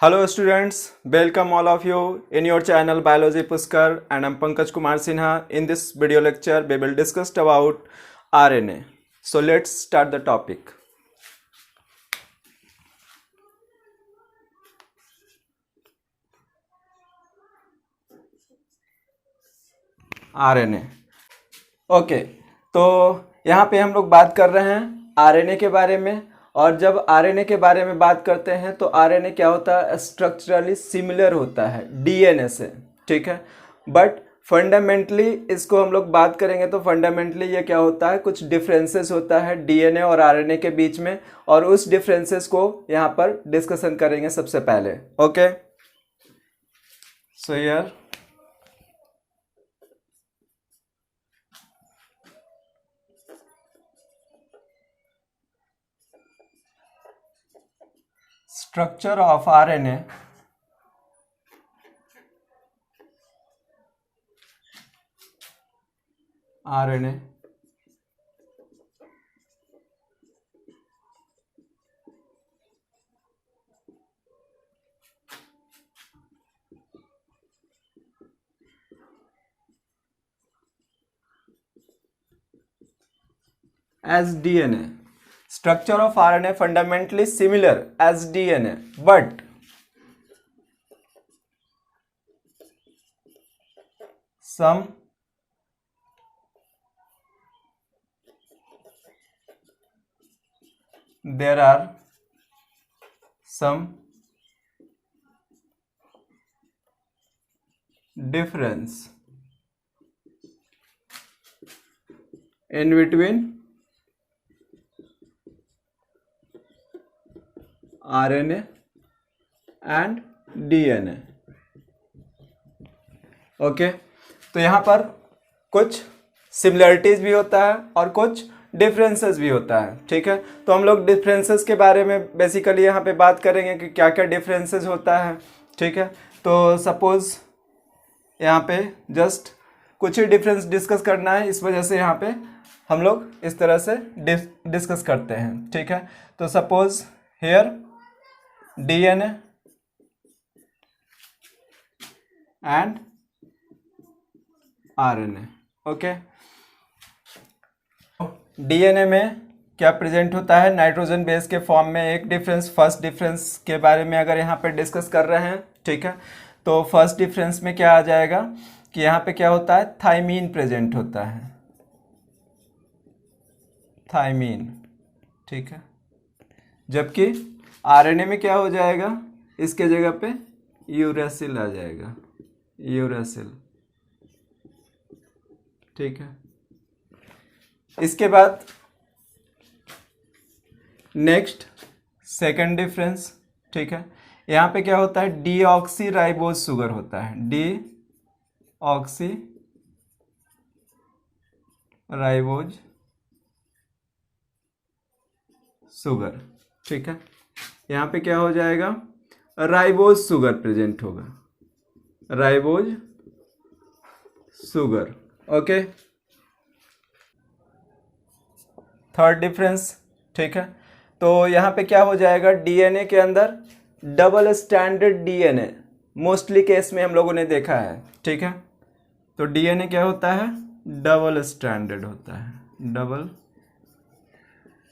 Hello students, welcome all of you in your channel Biology Pushkar and I'm Pankaj Kumar Sinha. In this video lecture we will discuss about RNA. So let's start the topic. RNA. Okay तो यहाँ पे हम लोग बात कर रहे हैं RNA के बारे में। और जब आरएनए के बारे में बात करते हैं तो आरएनए क्या होता है, स्ट्रक्चरली सिमिलर होता है डीएनए से, ठीक है। बट फंडामेंटली इसको हम लोग बात करेंगे तो फंडामेंटली ये क्या होता है, कुछ डिफरेंसेस होता है डीएनए और आरएनए के बीच में, और उस डिफरेंसेस को यहाँ पर डिस्कशन करेंगे सबसे पहले। Okay so here structure of RNA as DNA. Structure of RNA fundamentally similar as DNA, but there are some difference in between RNA and DNA। Okay तो यहाँ पर कुछ सिमिलरिटीज भी होता है और कुछ डिफरेंसेस भी होता है, ठीक है। तो हम लोग डिफरेंसेस के बारे में बेसिकली यहाँ पे बात करेंगे कि क्या क्या डिफरेंसेस होता है, ठीक है। तो सपोज यहाँ पे जस्ट कुछ ही डिफरेंस डिस्कस करना है, इस वजह से यहाँ पे हम लोग इस तरह से डिस्कस करते हैं, ठीक है। तो suppose here DNA and RNA। Okay DNA में क्या प्रेजेंट होता है, नाइट्रोजन बेस के फॉर्म में। एक डिफरेंस, फर्स्ट डिफरेंस के बारे में अगर यहाँ पे डिस्कस कर रहे हैं, ठीक है। तो फर्स्ट डिफरेंस में क्या आ जाएगा कि यहाँ पे क्या होता है, थाइमीन प्रेजेंट होता है, थाइमीन, ठीक है। जबकि आरएनए में क्या हो जाएगा, इसके जगह पे यूरेसिल आ जाएगा, यूरेसिल, ठीक है। इसके बाद नेक्स्ट सेकंड डिफरेंस, ठीक है। यहाँ पे क्या होता है, डीऑक्सी राइबोज शुगर होता है, डीऑक्सी राइबोज शुगर, ठीक है। यहाँ पे क्या हो जाएगा, राइबोज शुगर प्रेजेंट होगा, ribose sugar. Okay third difference, ठीक है। तो यहाँ पे क्या हो जाएगा, डीएनए के अंदर double standard DNA mostly case में हम लोगों ने देखा है, ठीक है। तो डीएनए क्या होता है, डबल स्टैंडर्ड होता है, डबल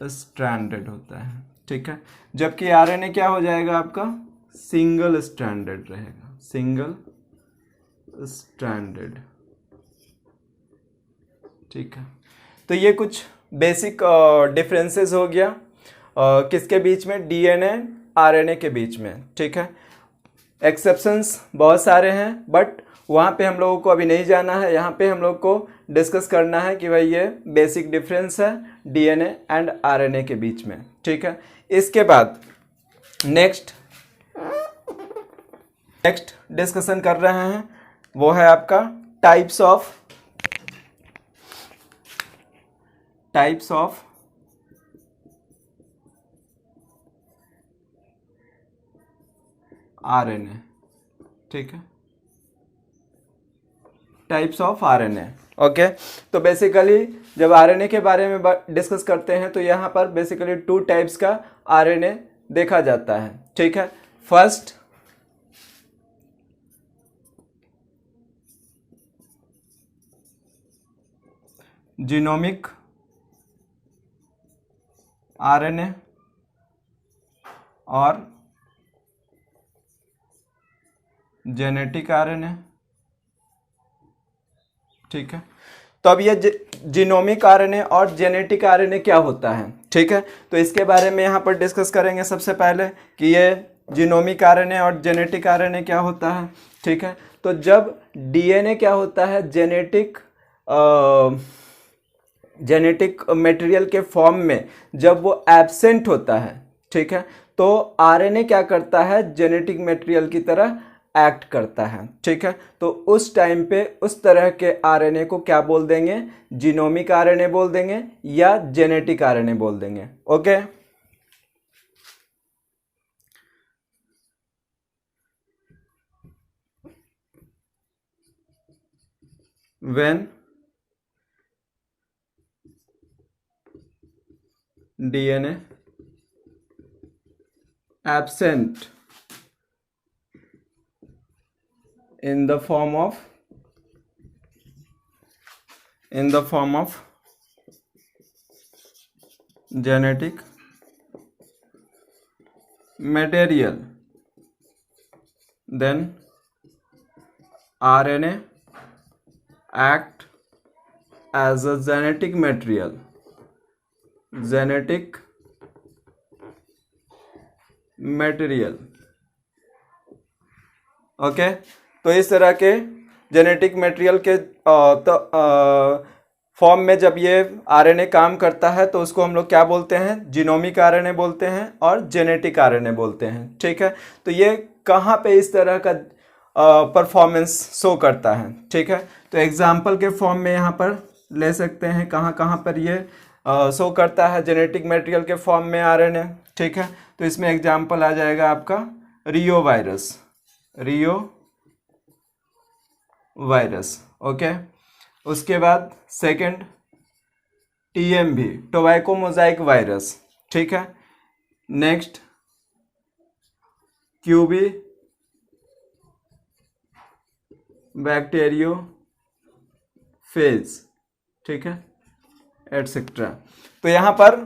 स्टैंडर्ड होता है, ठीक है। जबकि आरएनए क्या हो जाएगा आपका, सिंगल स्टैंडर्ड रहेगा, सिंगल स्टैंडर्ड, ठीक है। तो ये कुछ बेसिक डिफरेंसेस हो गया किसके बीच में, डीएनए आरएनए के बीच में, ठीक है। एक्सेप्शंस बहुत सारे हैं बट वहाँ पे हम लोगों को अभी नहीं जाना है। यहाँ पे हम लोग को डिस्कस करना है कि भाई ये बेसिक डिफरेंस है डीएनए एंड आरएनए के बीच में, ठीक है। इसके बाद नेक्स्ट डिस्कशन कर रहे हैं वो है आपका टाइप्स ऑफ आरएनए, ठीक है, टाइप्स ऑफ आरएनए। ओके तो बेसिकली जब आरएनए के बारे में डिस्कस करते हैं तो यहाँ पर बेसिकली 2 टाइप्स का आरएनए देखा जाता है, ठीक है। फर्स्ट जीनोमिक आरएनए और जेनेटिक आरएनए। ठीक है, तो अब ये जीनोमिक आरएनए और जेनेटिक आरएनए क्या होता है, ठीक है, तो इसके बारे में यहाँ पर डिस्कस करेंगे सबसे पहले कि ये जीनोमिक आरएनए और जेनेटिक आरएनए क्या होता है। ठीक है, तो जब डीएनए क्या होता है, जेनेटिक मटेरियल के फॉर्म में जब वो एब्सेंट होता है, ठीक है, तो आरएनए क्या करता है, जेनेटिक मटेरियल की तरह एक्ट करता है। ठीक है, तो उस टाइम पे उस तरह के आरएनए को क्या बोल देंगे, जीनोमिक आरएनए बोल देंगे या जेनेटिक आरएनए बोल देंगे। Okay, when DNA absent in the form of genetic material, then RNA act as a genetic material, okay, तो इस तरह के जेनेटिक मटेरियल के फॉर्म में जब ये आरएनए काम करता है तो उसको हम लोग क्या बोलते हैं, जीनोमिक आरएनए बोलते हैं और जेनेटिक आरएनए बोलते हैं। ठीक है, तो ये कहाँ पे इस तरह का परफॉर्मेंस शो करता है। ठीक है, तो एग्जाम्पल के फॉर्म में यहाँ पर ले सकते हैं, कहाँ कहाँ पर ये शो करता है, जेनेटिक मटेरियल के फॉर्म में आरएनए। ठीक है, तो इसमें एग्जाम्पल आ जाएगा आपका रियो वायरस। ओके, उसके बाद second TMV, tobacco Mosaic virus. ठीक है, नेक्स्ट क्यूबी बैक्टीरियो फेज। ठीक है, एटसेट्रा। तो यहाँ पर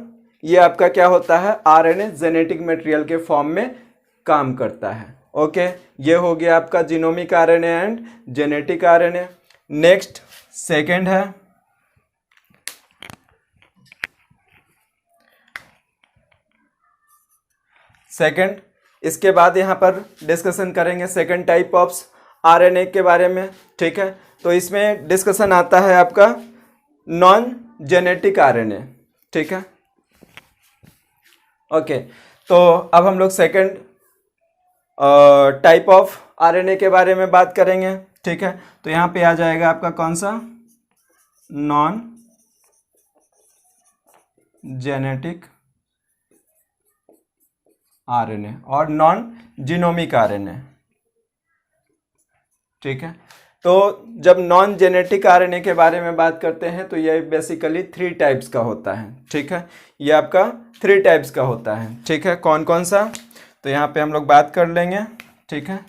ये आपका क्या होता है, आरएनए जेनेटिक मटेरियल के फॉर्म में काम करता है। ओके, ये हो गया आपका genomic RNA and genetic RNA. Next second है सेकंड, इसके बाद यहाँ पर डिस्कशन करेंगे सेकंड टाइप ऑफ आरएनए के बारे में। ठीक है, तो इसमें डिस्कशन आता है आपका नॉन जेनेटिक आरएनए। ठीक है, ओके, तो अब हम लोग सेकंड टाइप ऑफ आरएनए के बारे में बात करेंगे। ठीक है, तो यहाँ पे आ जाएगा आपका कौन सा, नॉन जेनेटिक आरएनए और नॉन जीनोमिक आरएनए। ठीक है, तो जब नॉन जेनेटिक आरएनए के बारे में बात करते हैं तो ये बेसिकली 3 टाइप्स का होता है। ठीक है, ये आपका 3 टाइप्स का होता है। ठीक है, कौन कौन सा, तो यहाँ पे हम लोग बात कर लेंगे। ठीक है,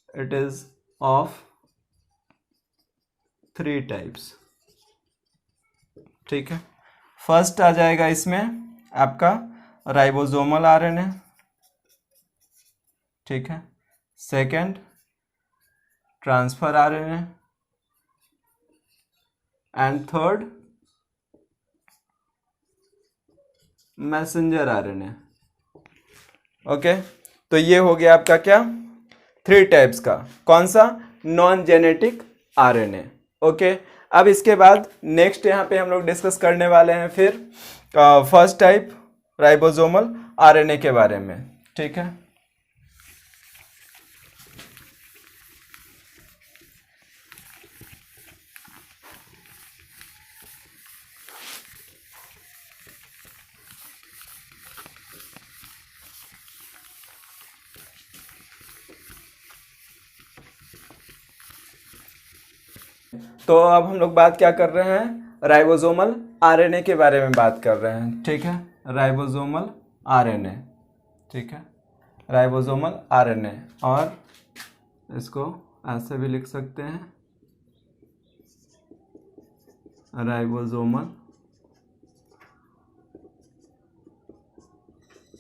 इट इज ऑफ 3 टाइप्स। ठीक है, फर्स्ट आ जाएगा इसमें आपका राइबोसोमल आरएनए। ठीक है, second transfer RNA and third messenger RNA. Okay, तो ये हो गया आपका क्या, 3 टाइप्स का, कौन सा, नॉन जेनेटिक आरएनए। ओके, अब इसके बाद नेक्स्ट यहाँ पे हम लोग डिस्कस करने वाले हैं फिर फर्स्ट टाइप राइबोसोमल आरएनए के बारे में। ठीक है, तो अब हम लोग बात क्या कर रहे हैं, राइबोसोमल आरएनए के बारे में बात कर रहे हैं। ठीक है, राइबोसोमल आरएनए। ठीक है, राइबोसोमल आरएनए, और इसको ऐसे भी लिख सकते हैं राइबोसोमल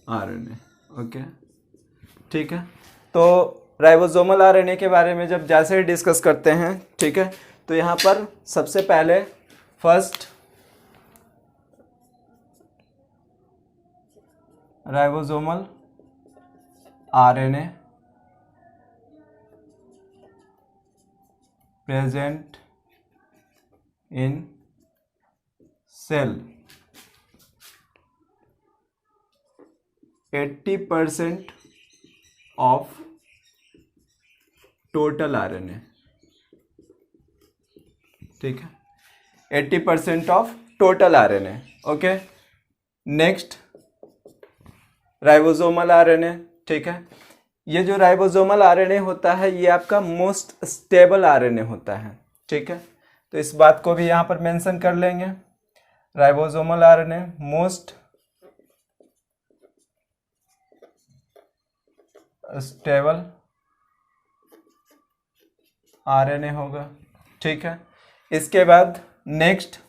आरएनए। ओके, ठीक है। तो राइबोसोमल आरएनए के बारे में जब जैसे ही डिस्कस करते हैं, ठीक है, तो यहाँ पर सबसे पहले first ribosomal RNA present in cell 80% of total RNA, ठीक है, 80% of total RNA. Okay, next ribosomal RNA, ठीक है। ये जो राइबोसोमल आरएनए होता है ये आपका मोस्ट स्टेबल आरएनए होता है, ठीक है। तो इस बात को भी यहाँ पर मेंशन कर लेंगे, ribosomal RNA most stable RNA होगा, ठीक है। इसके बाद नेक्स्ट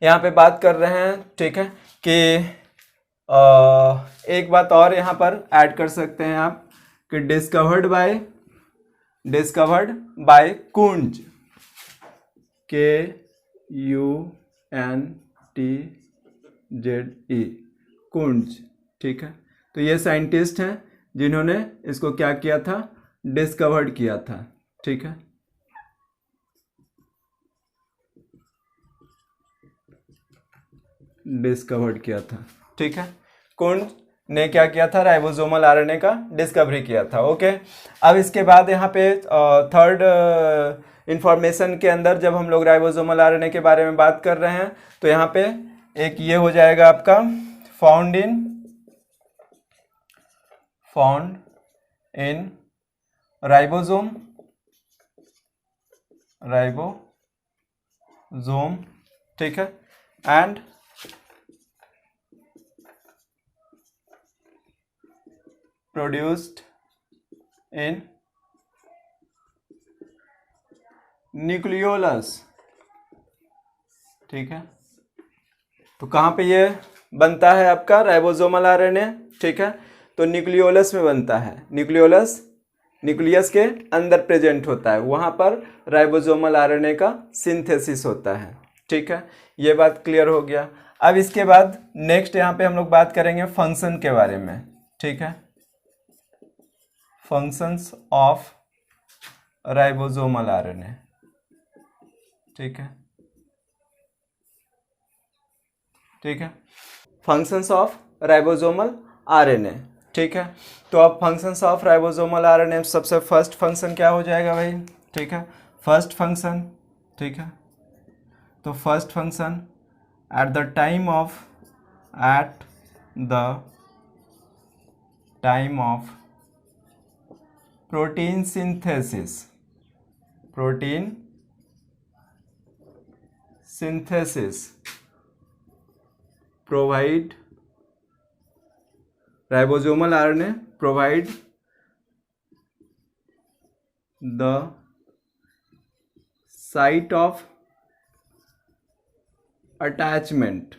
यहाँ पे बात कर रहे हैं, ठीक है, कि एक बात और यहाँ पर ऐड कर सकते हैं आप कि डिस्कवर्ड बाय कुंज, KUNTZE, कुंज, ठीक है। तो ये साइंटिस्ट हैं जिन्होंने इसको क्या किया था, डिस्कवर्ड किया था, ठीक है। डिस्कवर्ड किया था, ठीक है। कुंज ने क्या किया था, राइबोसोमल आरएनए का डिस्कवरी किया था। ओके, अब इसके बाद यहाँ पे थर्ड इंफॉर्मेशन के अंदर जब हम लोग राइबोसोमल आरएनए के बारे में बात कर रहे हैं तो यहाँ पे एक ये हो जाएगा आपका फाउंड इन राइबोसोम, ठीक है, एंड प्रोड्यूस्ड इन न्यूक्लियोलस, ठीक है। तो कहाँ पे ये बनता है आपका राइबोसोमल आरएनए, ठीक है, तो न्यूक्लियोलस में बनता है। न्यूक्लियस के अंदर प्रेजेंट होता है, वहाँ पर राइबोसोमल आरएनए का सिंथेसिस होता है, ठीक है। ये बात क्लियर हो गया। अब इसके बाद नेक्स्ट यहाँ पे हम लोग बात करेंगे फंक्शन के बारे में, ठीक है, फंक्शंस ऑफ राइबोसोमल आरएनए, ठीक है, ठीक है, फंक्शंस ऑफ राइबोसोमल आरएनए, ठीक है। तो अब फंक्शंस ऑफ राइबोसोमल आरएनए सबसे फर्स्ट फंक्शन क्या हो जाएगा भाई, ठीक है, फर्स्ट फंक्शन, ठीक है। तो first function at the time of protein synthesis provide ribosomal RNA provide the site of attachment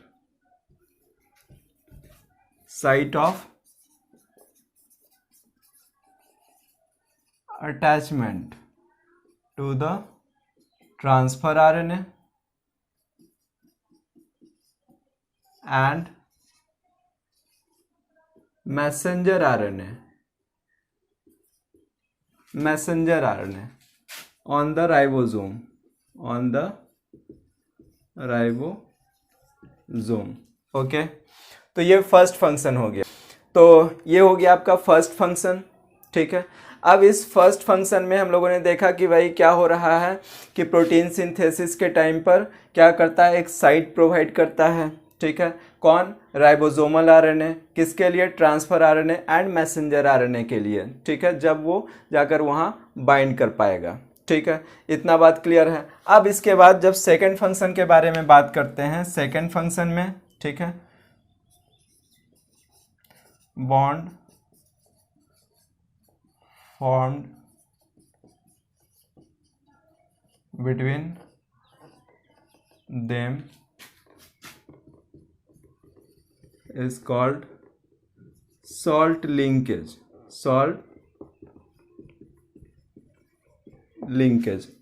to the transfer RNA and messenger RNA on the ribosome, okay. तो ये फर्स्ट फंक्शन हो गया। तो ये हो गया आपका फर्स्ट फंक्शन, ठीक है। अब इस फर्स्ट फंक्शन में हम लोगों ने देखा कि भाई क्या हो रहा है कि प्रोटीन सिंथेसिस के टाइम पर क्या करता है, एक साइट प्रोवाइड करता है, ठीक है। कौन, राइबोसोमल आरएनए, किसके लिए, transfer RNA and messenger RNA के लिए, ठीक है, जब वो जाकर वहाँ बाइंड कर पाएगा, ठीक है। इतना बात क्लियर है। अब इसके बाद जब सेकेंड फंक्शन के बारे में बात करते हैं, सेकेंड फंक्शन में, ठीक है, bond formed between them is called salt linkage,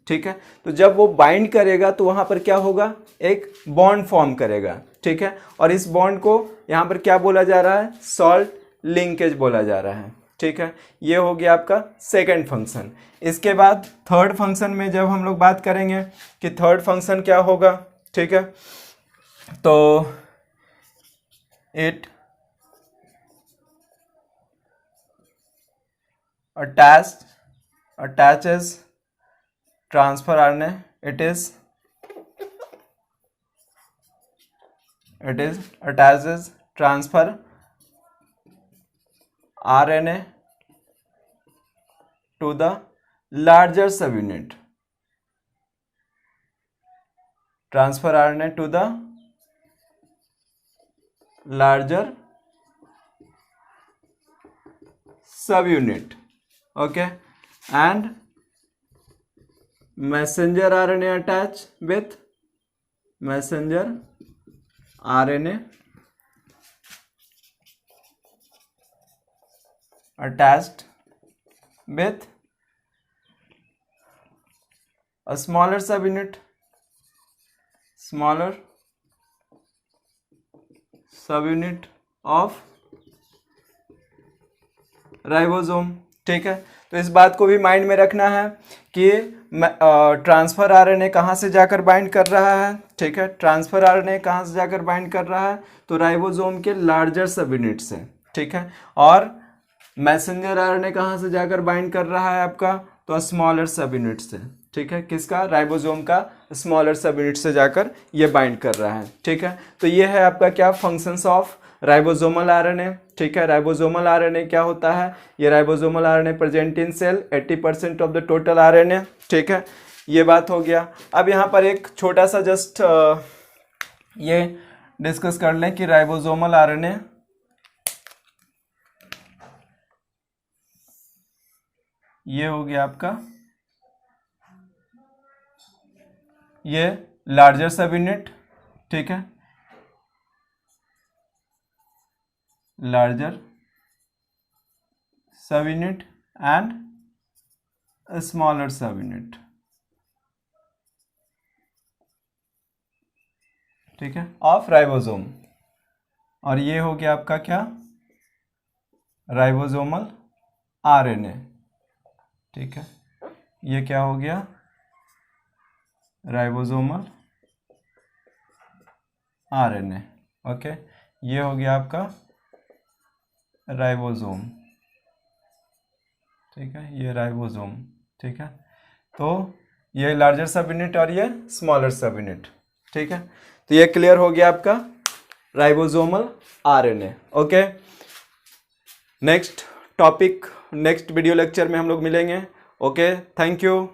ठीक है। तो जब वो बाइंड करेगा तो वहां पर क्या होगा, एक बॉन्ड फॉर्म करेगा, ठीक है। और इस बॉन्ड को यहां पर क्या बोला जा रहा है, सॉल्ट लिंकेज बोला जा रहा है, ठीक है। ये हो गया आपका सेकंड फंक्शन। इसके बाद थर्ड फंक्शन में जब हम लोग बात करेंगे कि थर्ड फंक्शन क्या होगा, ठीक है, तो it attaches transfer RNA, it is attaches transfer RNA to the larger subunit, transfer RNA to the larger subunit, okay, and messenger RNA attached with messenger RNA attached with a smaller subunit of ribosome, ठीक है। तो इस बात को भी mind में रखना है कि ट्रांसफर आरएनए कहाँ से जाकर बाइंड कर रहा है, ठीक है। ट्रांसफर आरएनए कहाँ से जाकर बाइंड कर रहा है, तो राइबोसोम के लार्जर सब यूनिट से, ठीक है। और मैसेंजर आरएनए कहाँ से जाकर बाइंड कर रहा है आपका, तो स्मॉलर सब यूनिट से, ठीक है। किसका, राइबोसोम का स्मॉलर सब यूनिट से जाकर ये बाइंड कर रहा है, ठीक है। तो ये है आपका क्या, फंक्शंस ऑफ राइबोसोमल आरएनए, ठीक है। राइबोसोमल आरएनए क्या होता है, ये ribosomal RNA present in cell 80% of the total RNA, ठीक है। ये बात हो गया। अब यहाँ पर एक छोटा सा जस्ट ये डिस्कस कर लें कि राइबोसोमल आरएनए ये हो गया आपका, ये लार्जर सब यूनिट, ठीक है, लार्जर सब यूनिट एंड स्मॉलर सब यूनिट, ठीक है, ऑफ राइबोसोम। और ये हो गया आपका क्या, राइबोसोमल आरएनए, ठीक है। ये क्या हो गया, राइबोसोमल आरएनए, ओके। ये हो गया आपका राइबोसोम, ठीक है, ये राइबोसोम, ठीक है। तो ये लार्जर सब यूनिट और ये स्मॉलर सब यूनिट, ठीक है। तो ये क्लियर हो गया आपका ribosomal RNA, okay. Next topic, next video lecture में हम लोग मिलेंगे, ओके। Thank you.